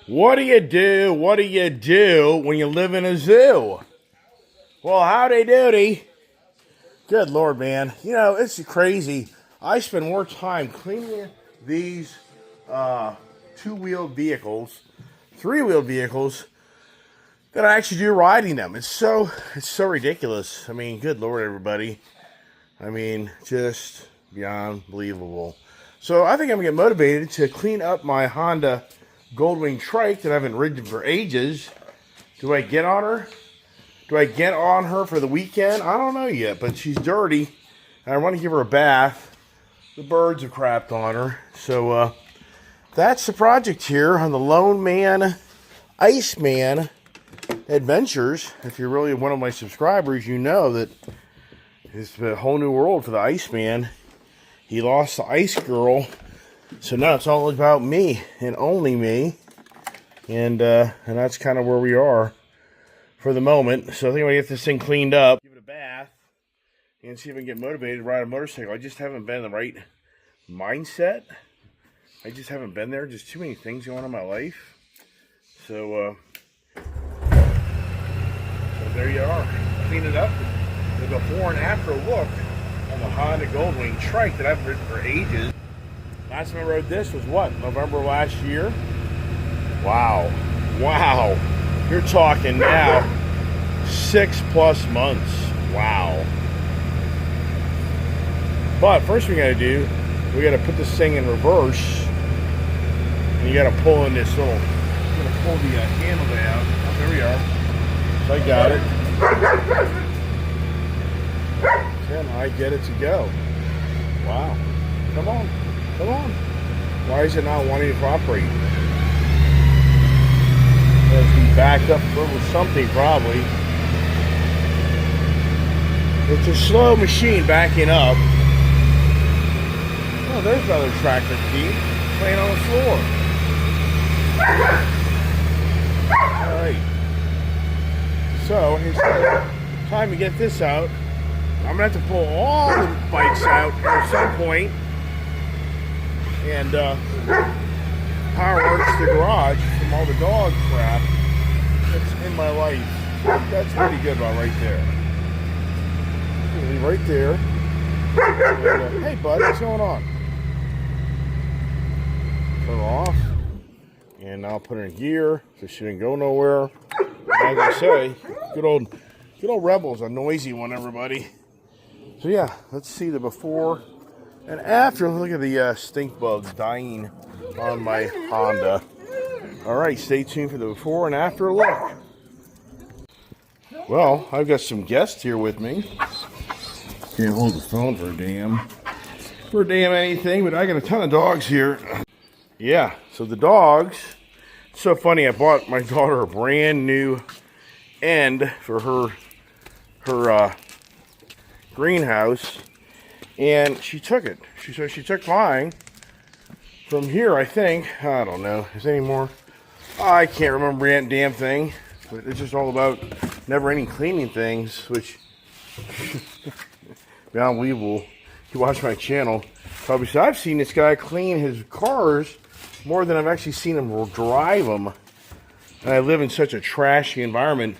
What do you do? What do you do when you live in a zoo? Well, howdy doody. Good Lord, man. You know, it's crazy. I spend more time cleaning these two-wheeled vehicles, three-wheeled vehicles, than I actually do riding them. It's so ridiculous. I mean, good Lord, everybody. I mean, just beyond believable. So I think I'm going to get motivated to clean up my Honda Goldwing Trike that I haven't ridden for ages. Do I get on her? Do I get on her for the weekend? I don't know yet, but she's dirty. And I want to give her a bath. The birds have crapped on her. So that's the project here on the Lone Man Iceman Adventures. If you're really one of my subscribers, you know that it's a whole new world for the Iceman. He lost the Ice Girl. So now it's all about me and only me. And that's kind of where we are for the moment. So I think I'm going to get this thing cleaned up, give it a bath, and see if I can get motivated to ride a motorcycle. I just haven't been in the right mindset. I just haven't been there. Just too many things going on in my life. So there you are. Clean it up. The before and after look on the Honda Goldwing Trike that I've ridden for ages. Last time I rode this was what? November last year? Wow. Wow. You're talking now 6+ months. Wow. But first we gotta do, we gotta put this thing in reverse. And you gotta pull in this little, you gotta pull the handle down. Oh, there we are. So I got it. Can I get it to go? Wow. Come on. Come on. Why is it not wanting to cooperate? Let's be backed up a little something probably. It's a slow machine backing up. Oh, there's another tractor key playing on the floor. Alright. So, it's time to get this out. I'm going to have to pull all the bikes out at some point and power works the garage from all the dog crap that's in my life. That's pretty good about right there. Right there. And, hey bud, what's going on? Turn off. And now I'll put her in gear so she didn't go nowhere. As I say, good old Rebel's a noisy one, everybody. So yeah, let's see the before and after. Look at the stink bugs dying on my Honda. Alright, stay tuned for the before and after look. Well, I've got some guests here with me. Can't hold the phone for a damn anything, but I got a ton of dogs here. Yeah, so the dogs, it's so funny, I bought my daughter a brand new end for her greenhouse, and she took it. She took mine from here, I think. I don't know. Is there any more? I can't remember that damn thing. But it's just all about never-ending cleaning things, which beyond unbelievable. If you watch my channel, probably so I've seen this guy clean his cars more than I've actually seen him drive them. And I live in such a trashy environment.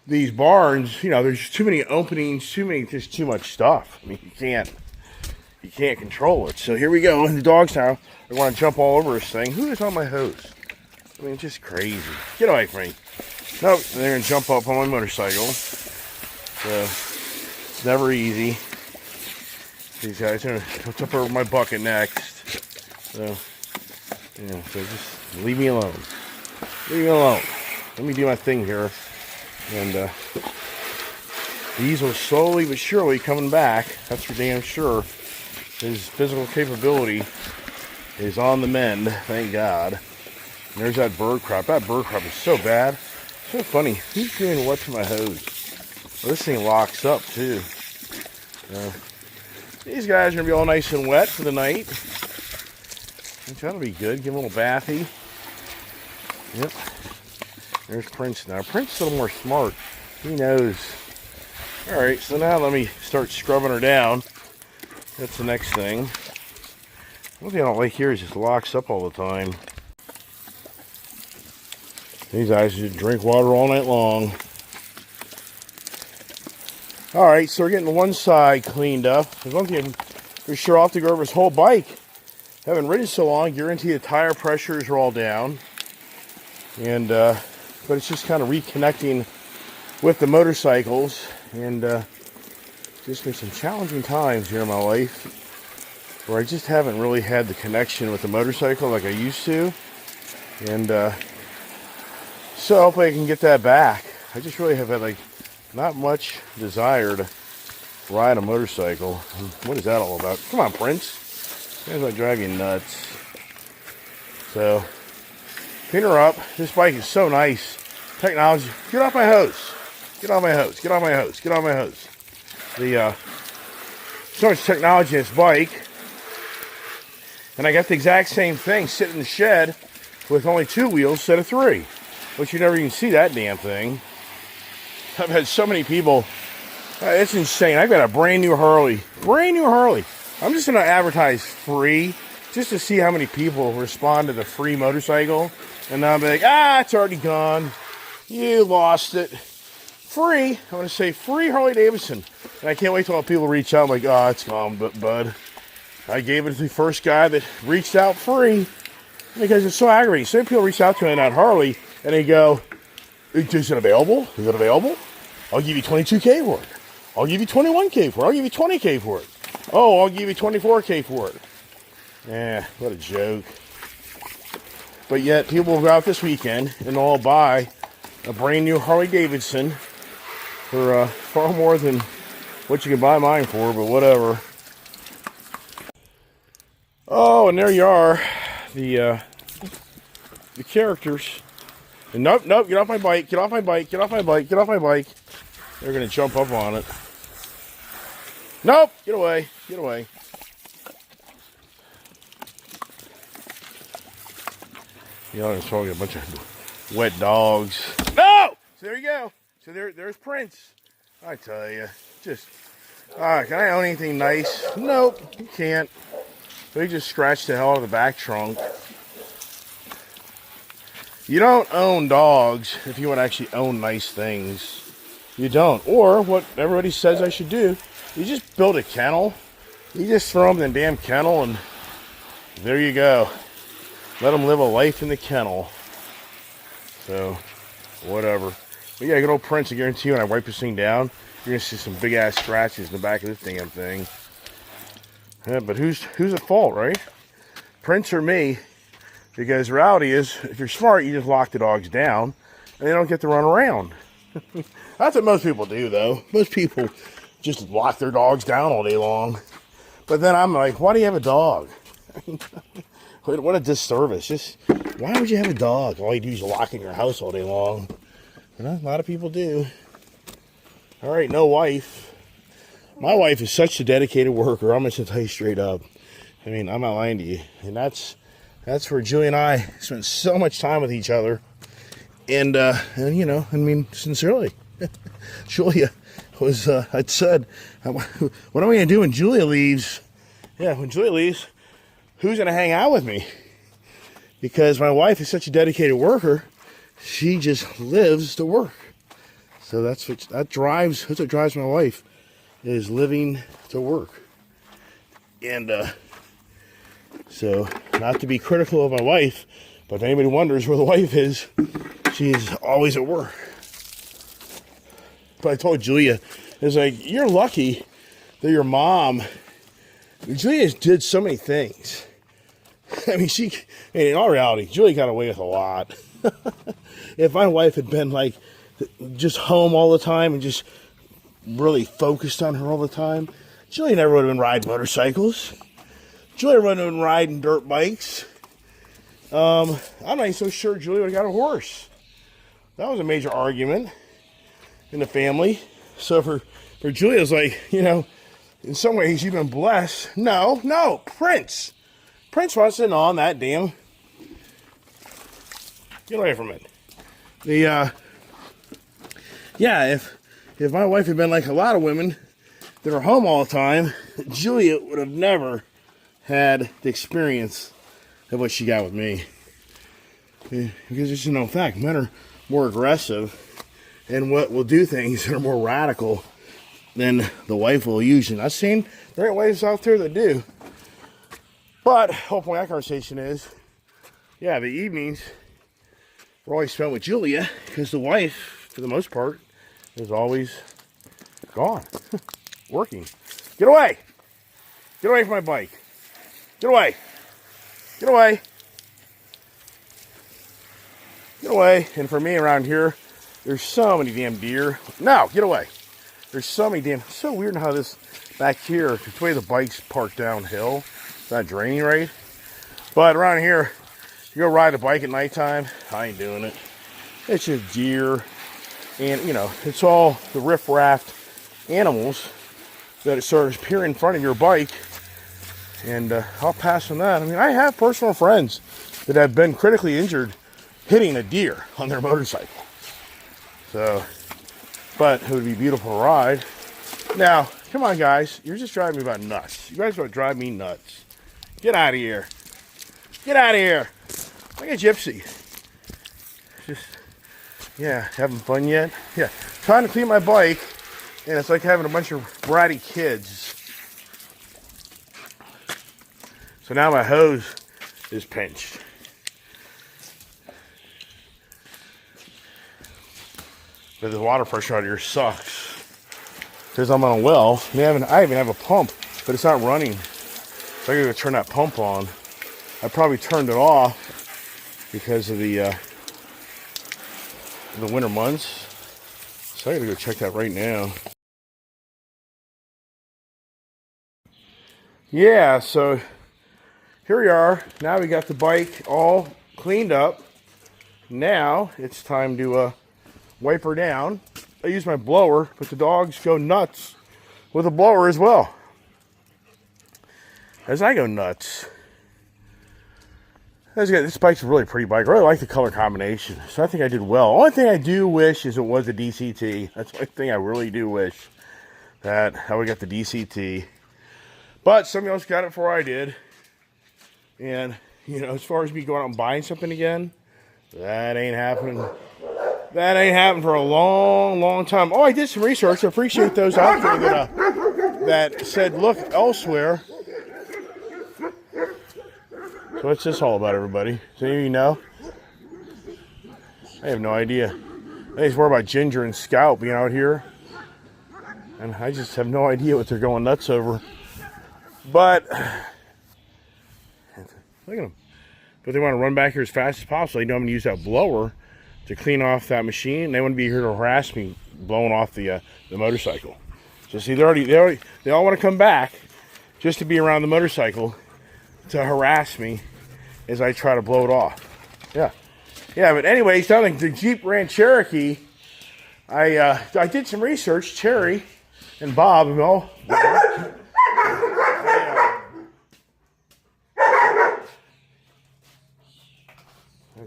These barns, you know, there's too many openings, just too much stuff. I mean, you can't control it. So here we go. The dogs now, they want to jump all over this thing. Who is on my hose? I mean, just crazy. Get away from me. Nope, they're going to jump up on my motorcycle. So, it's never easy. These guys are going to jump over my bucket next. So, yeah, so just leave me alone. Leave me alone. Let me do my thing here. And these will slowly but surely coming back. That's for damn sure. His physical capability is on the mend, thank God. And there's that bird crap. That bird crap is so bad. So funny. Who's doing what to my hose? Well, this thing locks up too. These guys are going to be all nice and wet for the night. Which that'll be good. Give them a little bathy. Yep. There's Prince now. Prince is a little more smart. He knows. Alright, so now let me start scrubbing her down. That's the next thing. One thing I don't like here is it just locks up all the time. These guys just drink water all night long. Alright, so we're getting one side cleaned up. There's one thing for sure, I'll have to go over his whole bike. Haven't ridden so long, guarantee the tire pressures are all down. And, but it's just kind of reconnecting with the motorcycles. And, just been some challenging times here in my life where I just haven't really had the connection with the motorcycle like I used to. And, so hopefully I can get that back. I just really have had, like, not much desire to ride a motorcycle. What is that all about? Come on, Prince. That's like drive you nuts. So, clean her up. This bike is so nice. Technology. Get off my hose. Get off my hose. Get off my hose. Get off my hose. So much technology in this bike. And I got the exact same thing sitting in the shed with only 2 wheels instead of 3. Which you never even see that damn thing. I've had so many people. It's insane. I've got a brand new Harley. Brand new Harley. I'm just going to advertise free just to see how many people respond to the free motorcycle. And then I'll be like, it's already gone. You lost it. Free. I'm going to say free Harley Davidson. And I can't wait till people reach out. I'm like, it's gone, bud. I gave it to the first guy that reached out free. Because it's so aggravating. Some people reach out to me on that Harley and they go, is it available? Is it available? I'll give you $22K for it. I'll give you $21K for it. I'll give you $20K for it. Oh, I'll give you $24K for it. What a joke. But yet, people will go out this weekend and all buy a brand new Harley Davidson for far more than what you can buy mine for, but whatever. Oh, and there you are. The characters. And nope, get off my bike, get off my bike, get off my bike, get off my bike. They're going to jump up on it. Nope, get away, get away. You know, there's probably a bunch of wet dogs. No! So there you go. So there's Prince. I tell you, just, can I own anything nice? Nope, you can't. They just scratched the hell out of the back trunk. You don't own dogs if you want to actually own nice things. You don't. Or what everybody says I should do, you just build a kennel. You just throw them in the damn kennel and there you go. Let them live a life in the kennel. So, whatever. But yeah, good old Prince, I guarantee you when I wipe this thing down, you're going to see some big ass scratches in the back of this damn thing. Yeah, but who's at fault, right? Prince or me? Because the reality is, if you're smart, you just lock the dogs down, and they don't get to run around. That's what most people do, though. Most people just lock their dogs down all day long. But then I'm like, why do you have a dog? What a disservice. Just, why would you have a dog? All you do is lock in your house all day long. A lot of people do. All right, no wife. My wife is such a dedicated worker. I'm just going to tell you straight up. I mean, I'm not lying to you. And that's where Julie and I spent so much time with each other. And you know, I mean, sincerely, Julia was, I'd said, what am I going to do when Julia leaves? Yeah, when Julia leaves, who's going to hang out with me? Because my wife is such a dedicated worker, she just lives to work. So that's what drives my wife, is living to work. And so, not to be critical of my wife, but if anybody wonders where the wife is, she's always at work. But I told Julia, it's like, you're lucky that your mom, Julia did so many things. I mean, in all reality, Julia got away with a lot. If my wife had been like, just home all the time and just really focused on her all the time, Julia never would have been riding motorcycles. Julia would have been riding dirt bikes. I'm not even so sure Julia would have got a horse. That was a major argument in the family. So for Julia, it's like, you know, in some ways you've been blessed. No, Prince. Prince wants to know on that damn. Get away from it. If my wife had been like a lot of women that are home all the time, Julia would have never had the experience of what she got with me. Because it's a known fact. Men are more aggressive and what will do things that are more radical than the wife will usually. I've seen there ain't wives out there that do. But the whole point of that conversation is, yeah, the evenings were always spent with Julia because the wife, for the most part, is always gone, working. Get away! Get away from my bike. Get away! Get away! Get away. And for me around here, there's so many damn deer. No, get away. There's so many damn, it's so weird how this back here, the way the bike's parked downhill, it's not draining right. But around here, you go ride a bike at nighttime, I ain't doing it. It's just deer, and you know, it's all the riff-raff animals that sort of appear in front of your bike. And I'll pass on that. I mean, I have personal friends that have been critically injured hitting a deer on their motorcycle. So, but it would be a beautiful ride. Now, come on, guys. You're just driving me about nuts. You guys want to drive me nuts. Get out of here. Get out of here. Like a gypsy. Just, yeah, having fun yet? Yeah, trying to clean my bike, and it's like having a bunch of bratty kids. So now my hose is pinched. But the water pressure out here sucks. Because I'm on a well. I even have a pump, but it's not running. So I gotta turn that pump on. I probably turned it off because of the winter months. So I gotta go check that right now. Yeah, so here we are. Now we got the bike all cleaned up. Now it's time to wipe her down. I use my blower, but the dogs go nuts with a blower as well. As I go nuts. This bike's a really pretty bike. I really like the color combination. So I think I did well. Only thing I do wish is it was a DCT. That's the only thing I really do wish. That how we got the DCT. But somebody else got it before I did. And, you know, as far as me going out and buying something again, that ain't happening. That ain't happened for a long, long time. Oh, I did some research. I appreciate those out there that said, look elsewhere. So what's this all about, everybody? Does any of you know? I have no idea. I think it's more about Ginger and Scout being out here. And I just have no idea what they're going nuts over. But, look at them. But they want to run back here as fast as possible. They know I'm going to use that blower to clean off that machine. They want to be here to harass me blowing off the motorcycle. So see, they all want to come back just to be around the motorcycle to harass me as I try to blow it off. Yeah. Yeah, but anyways, down in the Jeep Grand Cherokee, I did some research. Cherry and Bob, you know.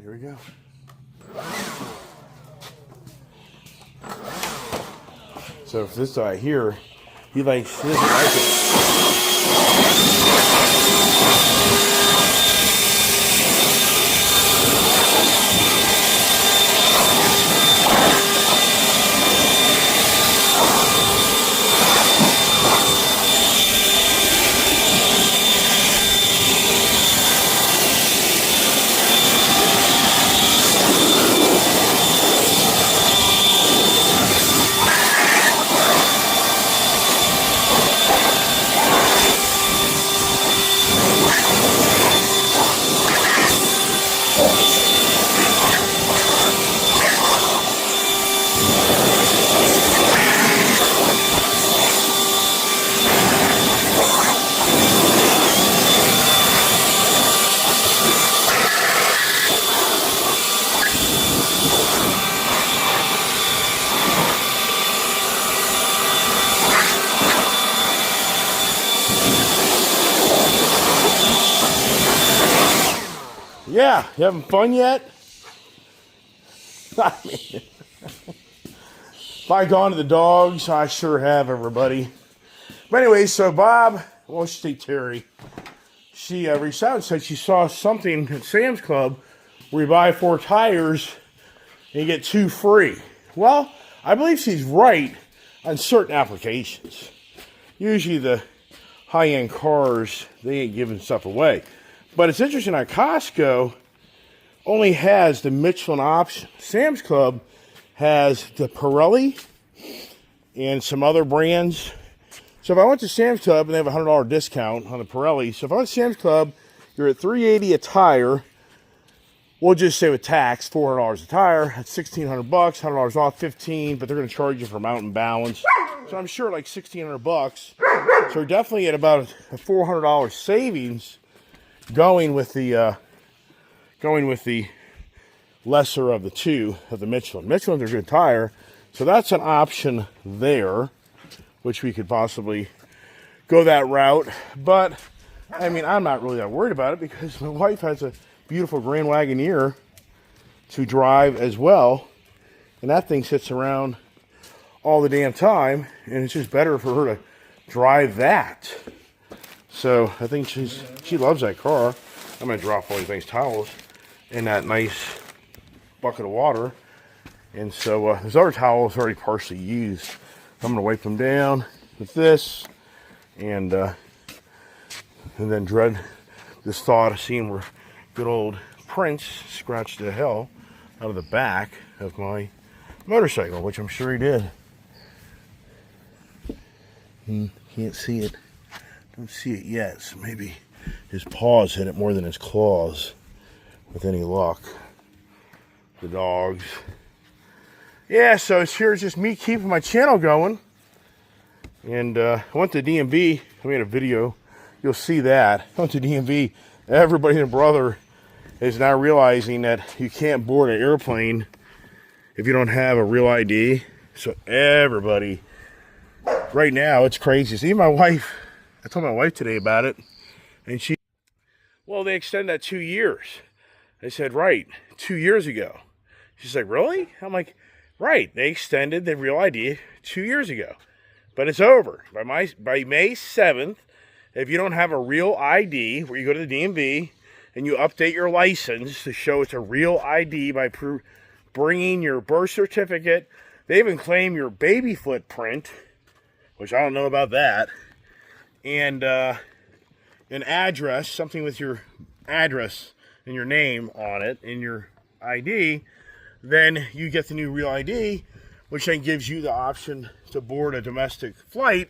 Here we go. So if this guy here, he doesn't like it. Yeah, you having fun yet? I mean, if I gone to the dogs, I sure have, everybody. But anyway, so Bob, well, she say Terry, she reached out and said she saw something at Sam's Club where you buy 4 tires and you get 2 free. Well, I believe she's right on certain applications. Usually the high-end cars, they ain't giving stuff away. But it's interesting, on Costco only has the Michelin option. Sam's Club has the Pirelli and some other brands. So if I went to Sam's Club, and they have a $100 discount on the Pirelli. So if I went to Sam's Club, you're at $380 a tire. We'll just say with tax, $400 a tire. That's $1,600, $100 off, $15, but they're going to charge you for mountain balance. So I'm sure like $1,600. So we're definitely at about a $400 savings going with the lesser of the two of the Michelin. Michelin's a good tire, so that's an option there, which we could possibly go that route. But I mean, I'm not really that worried about it because my wife has a beautiful Grand Wagoneer to drive as well, and that thing sits around all the damn time, and it's just better for her to drive that. So I think she loves that car. I'm gonna drop all these nice towels in that nice bucket of water, and so there's other towels already partially used. I'm gonna wipe them down with this, and then dread this thought of seeing where good old Prince scratched the hell out of the back of my motorcycle, which I'm sure he did. Can't see it. Don't see it yet, so maybe his paws hit it more than his claws with any luck. The dogs. Yeah, so here's just me keeping my channel going. And I went to DMV. I made a video. You'll see that. I went to DMV. Everybody and their brother is now realizing that you can't board an airplane if you don't have a real ID. So everybody, right now, it's crazy. See, my wife, I told my wife today about it, and she, well, they extended that 2 years. I said, right, 2 years ago. She's like, really? I'm like, right, they extended the real ID 2 years ago. But it's over. By May 7th, if you don't have a real ID, where you go to the DMV and you update your license to show it's a real ID by bringing your birth certificate, they even claim your baby footprint, which I don't know about that, and an address, something with your address and your name on it in your ID, then you get the new real ID, which then gives you the option to board a domestic flight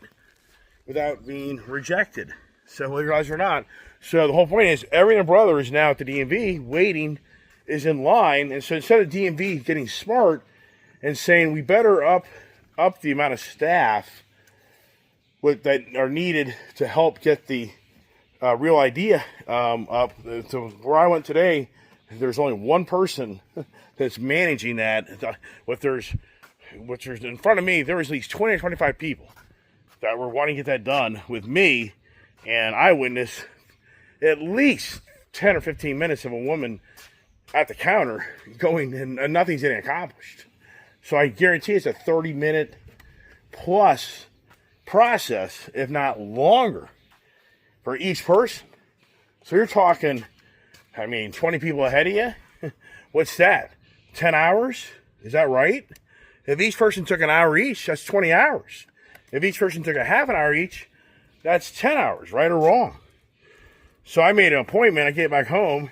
without being rejected. So whether you realize it or not. So the whole point is, every and brother is now at the DMV waiting, is in line. And so instead of DMV getting smart and saying we better up the amount of staff that are needed to help get the real ID up. So where I went today, there's only one person that's managing that. What there's in front of me, there was at least 20 or 25 people that were wanting to get that done with me, and I witnessed at least 10 or 15 minutes of a woman at the counter going, and nothing's getting accomplished. So I guarantee it's a 30-minute plus process, if not longer, for each person. So you're talking, 20 people ahead of you? What's that? 10 hours? Is that right? If each person took an hour each, that's 20 hours. If each person took a half an hour each, that's 10 hours, right or wrong. So I made an appointment. I came back home,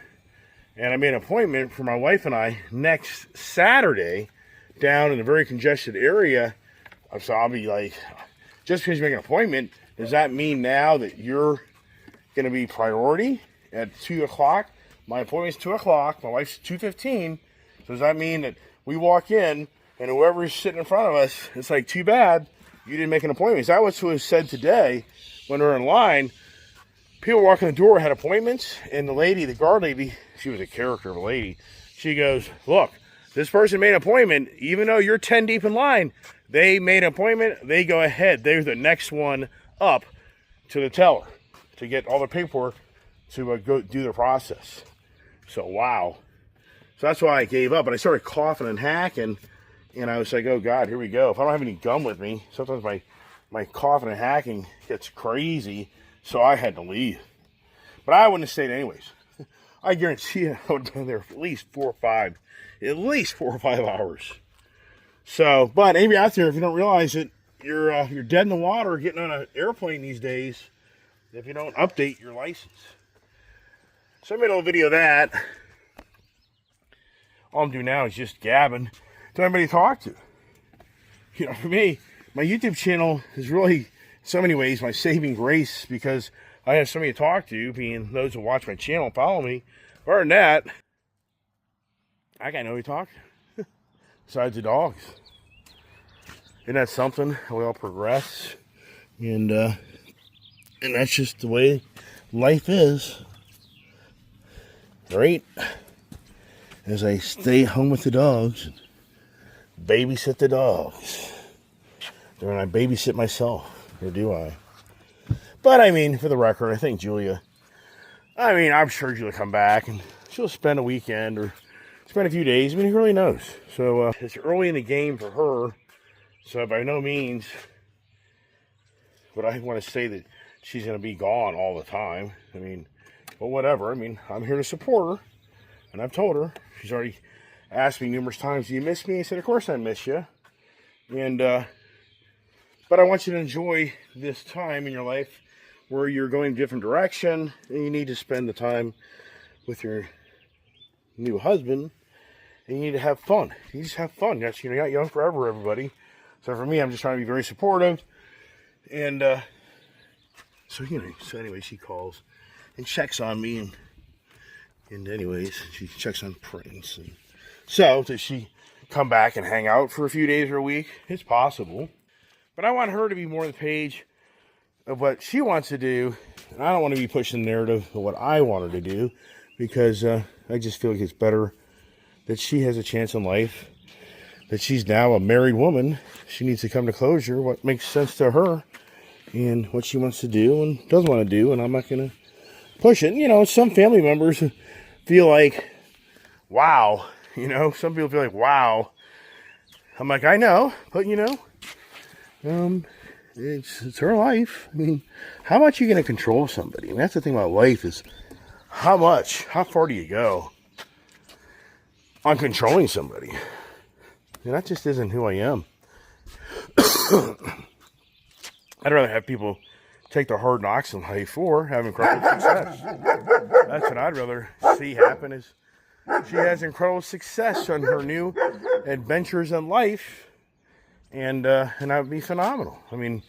and I made an appointment for my wife and I next Saturday down in a very congested area. So I'll be like, just because you make an appointment, does that mean now that you're going to be priority at 2 o'clock? My appointment's 2 o'clock. My wife's 2:15. So does that mean that we walk in and whoever's sitting in front of us, it's like, too bad you didn't make an appointment? Is that what was said today when we're in line? People walking the door had appointments, and the lady, the guard lady, she was a character of a lady. She goes, look, this person made an appointment. Even though you're 10 deep in line, they made an appointment. They go ahead. They're the next one up to the teller to get all the paperwork to go do their process. So, wow. So that's why I gave up. And I started coughing and hacking. And I was like, oh, God, here we go. If I don't have any gum with me, sometimes my coughing and hacking gets crazy. So I had to leave. But I wouldn't have stayed anyways. I guarantee you I would have been there for at least 4 or 5 hours. So, but maybe out there, if you don't realize it, you're dead in the water getting on an airplane these days if you don't update your license. So I made a little video of that. All I'm doing now is just gabbing to anybody to talk to. You know, for me, my YouTube channel is really, in so many ways, my saving grace because I have somebody to talk to, being those who watch my channel and follow me. Other than that, I got nobody to talk to besides the dogs. Isn't that something? We all progress, and that's just the way life is, right? As I stay home with the dogs and babysit the dogs. Don't I babysit myself, or do I? But I mean, for the record, I think I'm sure Julia will come back and she'll spend a weekend or spend a few days. I mean, who really knows? So it's early in the game for her. So by no means would I want to say that she's going to be gone all the time. I mean, but whatever. I mean, I'm here to support her. And I've told her. She's already asked me numerous times, do you miss me? I said, of course I miss you. And, but I want you to enjoy this time in your life where you're going a different direction. And you need to spend the time with your new husband. And you need to have fun. You just have fun. That's, you're not young forever, everybody. So for me, I'm just trying to be very supportive. And so anyway, she calls and checks on me. And anyways, she checks on Prince. And so does she come back and hang out for a few days or a week? It's possible. But I want her to be more on the page of what she wants to do. And I don't want to be pushing the narrative of what I want her to do. Because I just feel like it's better that she has a chance in life. That she's now a married woman. She needs to come to closure. What makes sense to her. And what she wants to do and doesn't want to do. And I'm not going to push it. You know, some family members feel like, wow. You know, some people feel like, wow. I'm like, I know. But, you know, it's her life. I mean, how much are you going to control somebody? And that's the thing about life is how far do you go on controlling somebody? And that just isn't who I am. I'd rather have people take the hard knocks in life for having incredible success. That's what I'd rather see happen is she has incredible success on her new adventures in life. And that would be phenomenal. I mean,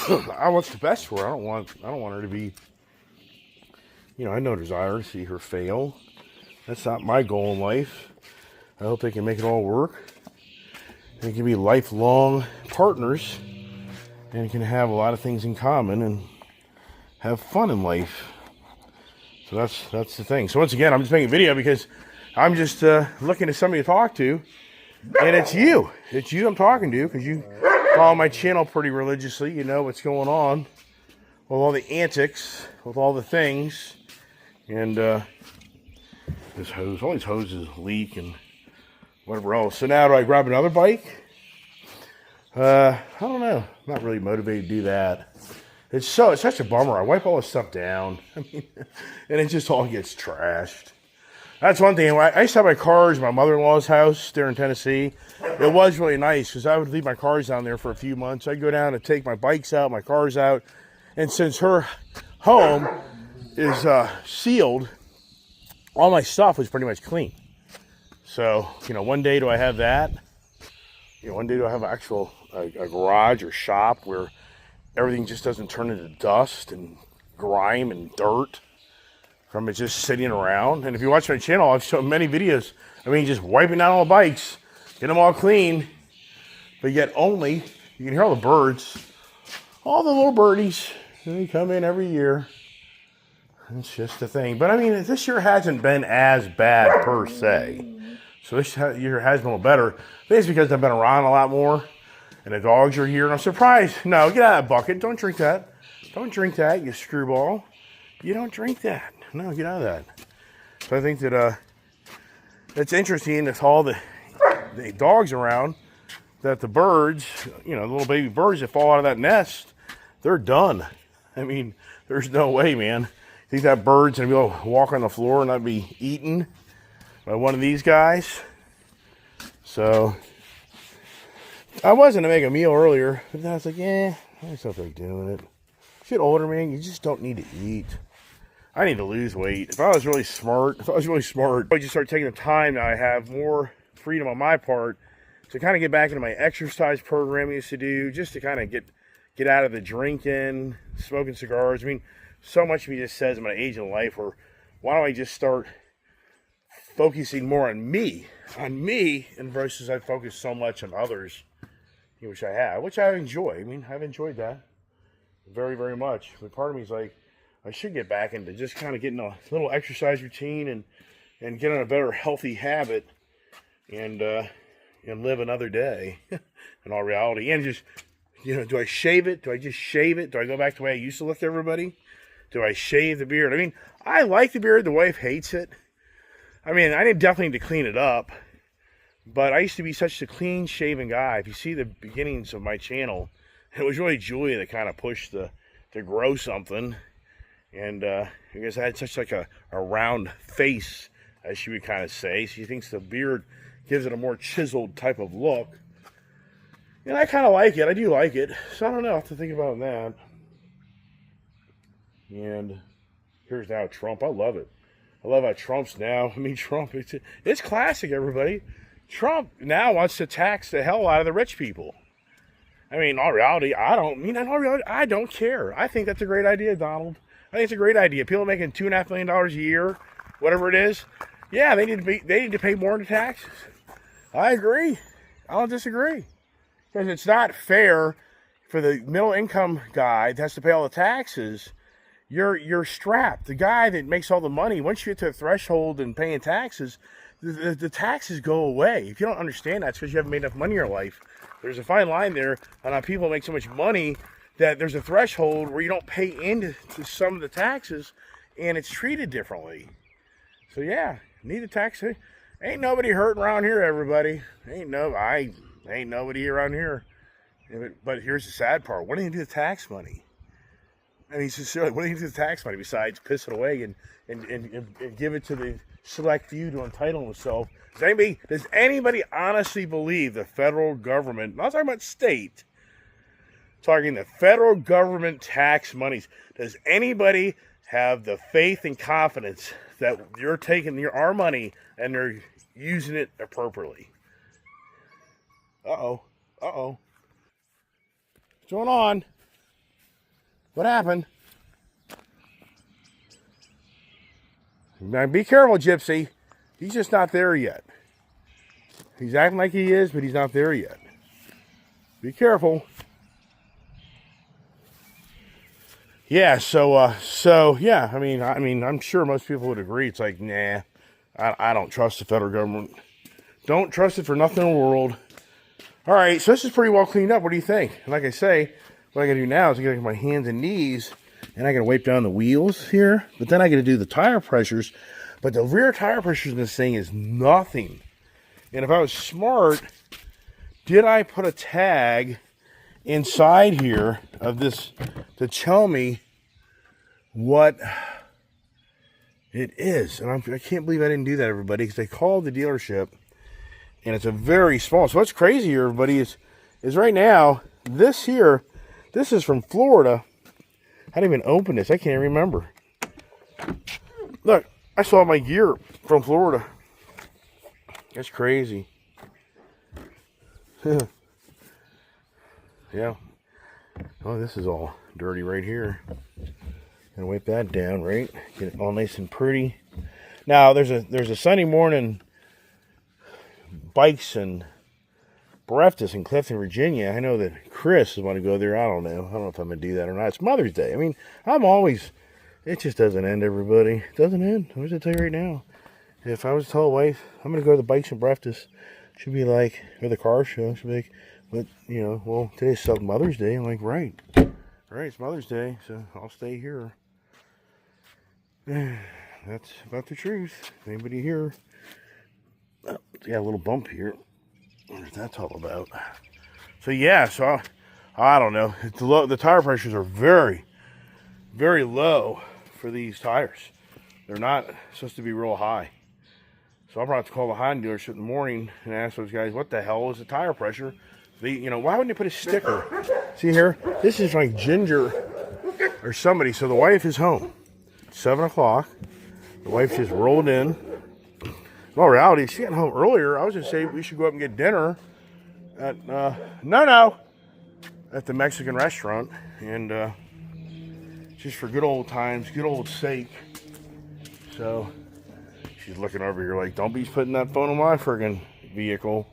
I want the best for her. I don't want her to be, you know, I have no desire to see her fail. That's not my goal in life. I hope they can make it all work. They can be lifelong partners and can have a lot of things in common and have fun in life. So that's the thing. So once again, I'm just making a video because I'm just looking at somebody to talk to. And it's you. It's you I'm talking to because you follow my channel pretty religiously. You know what's going on with all the antics, with all the things. And this hose, all these hoses leak and whatever else. So now do I grab another bike? I don't know. I'm not really motivated to do that. It's such a bummer. I wipe all this stuff down. I mean, and it just all gets trashed. That's one thing. I used to have my cars at my mother-in-law's house there in Tennessee. It was really nice because I would leave my cars down there for a few months. I'd go down and take my bikes out, my cars out. And since her home is sealed, all my stuff was pretty much clean. So, you know, one day do I have that. You know, one day do I have a garage or shop where everything just doesn't turn into dust and grime and dirt from it just sitting around. And if you watch my channel, I've shown many videos. I mean, just wiping down all the bikes, get them all clean. But yet only, you can hear all the birds, all the little birdies. They come in every year. It's just a thing. But I mean, this year hasn't been as bad per se. So this year has been a little better. I think it's because I've been around a lot more. And the dogs are here. And I'm surprised. No, get out of that bucket. Don't drink that. Don't drink that, you screwball. You don't drink that. No, get out of that. So I think that it's interesting with all the dogs around that the birds, you know, the little baby birds that fall out of that nest, they're done. I mean, there's no way, man. Think that bird's gonna be able to walk on the floor and not be eaten by one of these guys. So I was gonna make a meal earlier, but then I was like, yeah, I just don't feel like doing it. Get older, man, you just don't need to eat. I need to lose weight. If I was really smart, I would just start taking the time now I have more freedom on my part to kind of get back into my exercise program I used to do, just to kind of get out of the drinking, smoking cigars. I mean, so much of me just says in my age in life, or why don't I just start focusing more on me, and versus I focus so much on others, which I enjoy. I mean, I've enjoyed that very, very much. But part of me is like, I should get back into just kind of getting a little exercise routine and get on a better healthy habit and live another day in all reality. And just, do I shave it? Do I just shave it? Do I go back to the way I used to look at everybody? Do I shave the beard? I mean, I like the beard. The wife hates it. I mean, I definitely need to clean it up. But I used to be such a clean-shaven guy. If you see the beginnings of my channel, it was really Julia that kind of pushed to grow something. And I guess I had such like a round face, as she would kind of say. She thinks the beard gives it a more chiseled type of look. And I kind of like it. I do like it. So I don't know. I have to think about that. And here's now Trump. I love it. I love how Trump's now. I mean, Trump, it's classic, everybody. Trump now wants to tax the hell out of the rich people. I mean, in all reality, I don't care. I think that's a great idea, Donald. I think it's a great idea. People making $2.5 million a year, whatever it is, yeah, they need to pay more in taxes. I agree. I don't disagree. Because it's not fair for the middle income guy that has to pay all the taxes. You're strapped. The guy that makes all the money, once you get to a threshold and paying taxes, the taxes go away. If you don't understand that, it's because you haven't made enough money in your life. There's a fine line there on how people make so much money that there's a threshold where you don't pay into some of the taxes, and it's treated differently. So yeah, need a tax. Ain't nobody hurting around here, everybody. Ain't nobody around here. But here's the sad part. What do you do with tax money? I mean, sincerely, what do you do with tax money besides piss it away and give it to the select few to entitle themselves? Does anybody honestly believe the federal government, not talking about state, talking the federal government tax monies, does anybody have the faith and confidence that you're taking our money and they're using it appropriately? Uh-oh. What's going on? What happened? Now be careful, Gypsy. He's just not there yet. He's acting like he is, but he's not there yet. Be careful. Yeah, so yeah, I mean, I'm sure most people would agree. It's like, nah, I don't trust the federal government. Don't trust it for nothing in the world. All right, so this is pretty well cleaned up. What do you think? And like I say, what I gotta do now is I gotta get my hands and knees, and I gotta wipe down the wheels here. But then I gotta do the tire pressures. But the rear tire pressures in this thing is nothing. And if I was smart, did I put a tag inside here of this to tell me what it is? And I can't believe I didn't do that, everybody, because I called the dealership, and it's a very small. So what's crazy here, everybody, is right now, this is from Florida. I didn't even open this. I can't remember. Look, I saw my gear from Florida. That's crazy. Yeah. Oh, this is all dirty right here. Gonna wipe that down, right? Get it all nice and pretty. Now, there's a Sunday morning bikes and breakfast in Clifton, Virginia. I know that Chris is going to go there. I don't know if I'm going to do that or not. It's Mother's Day. I mean, it just doesn't end, everybody. It doesn't end. I'm going to tell you right now. If I was to tell a wife, I'm going to go to the bikes and breakfast, she'd be like, or the car show, she'd be like, but, well, today's Mother's Day. I'm like, right, it's Mother's Day, so I'll stay here. That's about the truth. Anybody here? Oh, got a little bump here. What is that all about? So yeah, I don't know. The tire pressures are very, very low for these tires. They're not supposed to be real high. So I'm about to call the Honda dealership in the morning and ask those guys, what the hell is the tire pressure? Why wouldn't they put a sticker? See here, this is like Ginger or somebody. So the wife is home. It's 7 o'clock. The wife just rolled in. In all reality, she got home earlier. I was going to say we should go up and get dinner at, at the Mexican restaurant. And just for good old times, good old sake. So she's looking over here like, don't be putting that phone in my friggin' vehicle.